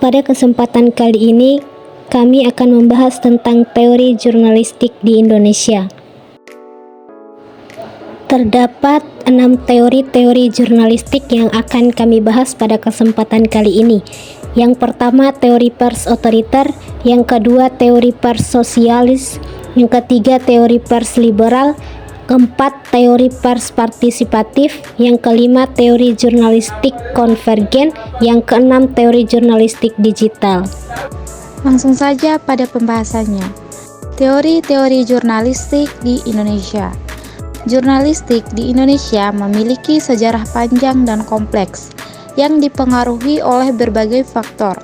Pada kesempatan kali ini, kami akan membahas tentang teori jurnalistik di Indonesia. Terdapat 6 teori-teori jurnalistik yang akan kami bahas pada kesempatan kali ini. Yang pertama, teori pers otoriter, yang kedua, teori pers sosialis, yang ketiga, teori pers liberal, keempat, teori pers partisipatif, yang kelima, teori jurnalistik konvergen, yang keenam, teori jurnalistik digital. Langsung saja pada pembahasannya. Teori-teori jurnalistik di Indonesia. Jurnalistik di Indonesia memiliki sejarah panjang dan kompleks yang dipengaruhi oleh berbagai faktor,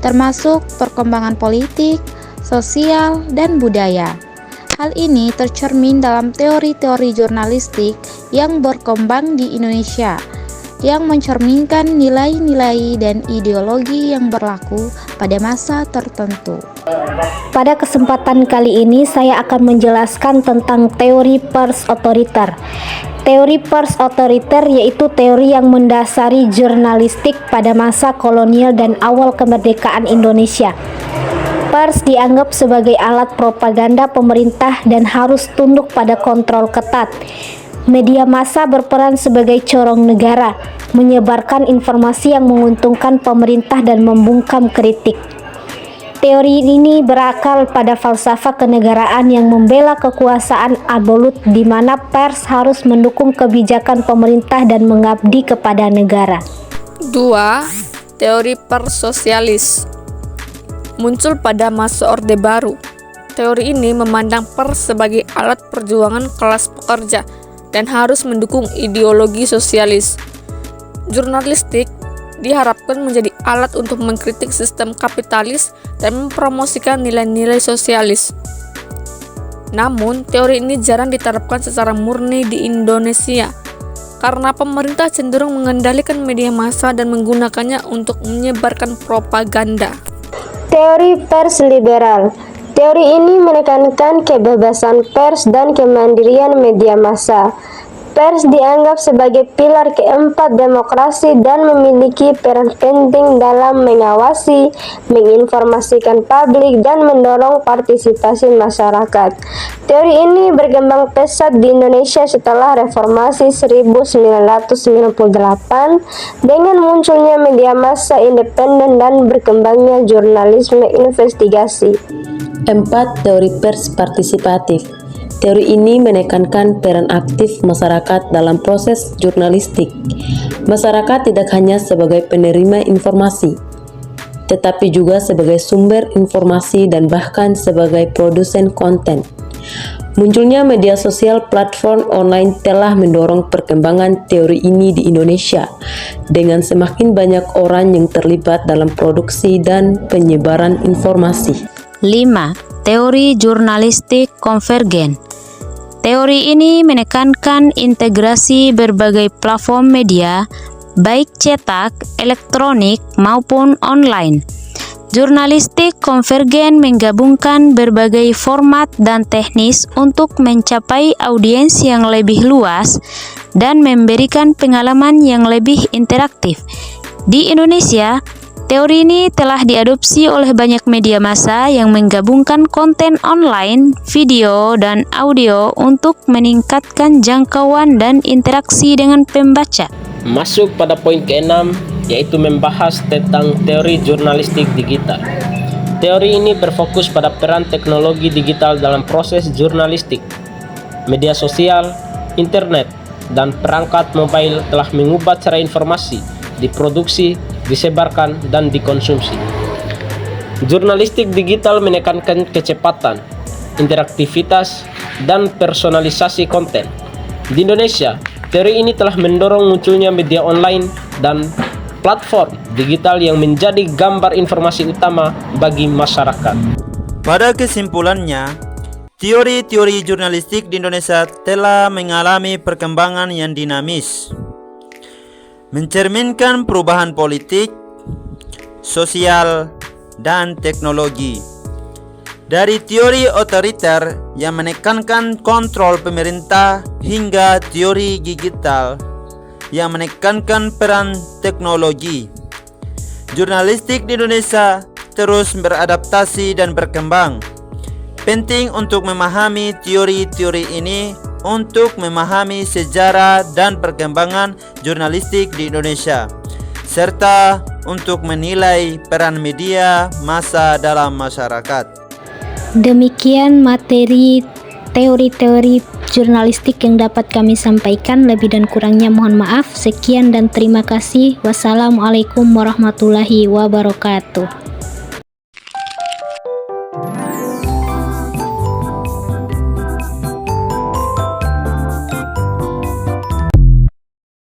termasuk perkembangan politik, sosial, dan budaya. Hal ini tercermin dalam teori-teori jurnalistik yang berkembang di Indonesia, yang mencerminkan nilai-nilai dan ideologi yang berlaku pada masa tertentu. Pada kesempatan kali ini saya akan menjelaskan tentang teori pers otoriter. Teori pers otoriter yaitu teori yang mendasari jurnalistik pada masa kolonial dan awal kemerdekaan Indonesia. Pers dianggap sebagai alat propaganda pemerintah dan harus tunduk pada kontrol ketat. Media massa berperan sebagai corong negara, menyebarkan informasi yang menguntungkan pemerintah dan membungkam kritik. Teori ini berakar pada falsafah kenegaraan yang membela kekuasaan absolut di mana pers harus mendukung kebijakan pemerintah dan mengabdi kepada negara. 2. Teori pers sosialis muncul pada masa Orde Baru. Teori ini memandang pers sebagai alat perjuangan kelas pekerja dan harus mendukung ideologi sosialis. Jurnalistik diharapkan menjadi alat untuk mengkritik sistem kapitalis dan mempromosikan nilai-nilai sosialis. Namun, teori ini jarang diterapkan secara murni di Indonesia karena pemerintah cenderung mengendalikan media massa dan menggunakannya untuk menyebarkan propaganda. Teori pers liberal. Teori ini menekankan kebebasan pers dan kemandirian media massa. Pers dianggap sebagai pilar keempat demokrasi dan memiliki peran penting dalam mengawasi, menginformasikan publik, dan mendorong partisipasi masyarakat. Teori ini berkembang pesat di Indonesia setelah reformasi 1998 dengan munculnya media massa independen dan berkembangnya jurnalisme investigasi. 4. Teori pers partisipatif. Teori ini menekankan peran aktif masyarakat dalam proses jurnalistik. Masyarakat tidak hanya sebagai penerima informasi, tetapi juga sebagai sumber informasi dan bahkan sebagai produsen konten. Munculnya media sosial platform online telah mendorong perkembangan teori ini di Indonesia, dengan semakin banyak orang yang terlibat dalam produksi dan penyebaran informasi. 5. Teori jurnalistik konvergen. Teori ini menekankan integrasi berbagai platform media, baik cetak, elektronik, maupun online. Jurnalistik konvergen menggabungkan berbagai format dan teknis untuk mencapai audiens yang lebih luas dan memberikan pengalaman yang lebih interaktif. Di Indonesia, teori ini telah diadopsi oleh banyak media massa yang menggabungkan konten online, video, dan audio untuk meningkatkan jangkauan dan interaksi dengan pembaca. Masuk pada poin ke-6, yaitu membahas tentang teori jurnalistik digital. Teori ini berfokus pada peran teknologi digital dalam proses jurnalistik. Media sosial, internet, dan perangkat mobile telah mengubah cara informasi diproduksi, disebarkan, dan dikonsumsi. Jurnalistik digital menekankan kecepatan, interaktivitas, dan personalisasi konten. Di Indonesia, teori ini telah mendorong munculnya media online dan platform digital yang menjadi gambar informasi utama bagi masyarakat. Pada kesimpulannya, teori-teori jurnalistik di Indonesia telah mengalami perkembangan yang dinamis, mencerminkan perubahan politik, sosial, dan teknologi. Dari teori otoriter yang menekankan kontrol pemerintah hingga teori digital yang menekankan peran teknologi. Jurnalistik di Indonesia terus beradaptasi dan berkembang. Penting untuk memahami teori-teori ini untuk memahami sejarah dan perkembangan jurnalistik di Indonesia, serta untuk menilai peran media massa dalam masyarakat. Demikian materi teori-teori jurnalistik yang dapat kami sampaikan. Lebih dan kurangnya mohon maaf. Sekian dan terima kasih. Wassalamualaikum warahmatullahi wabarakatuh.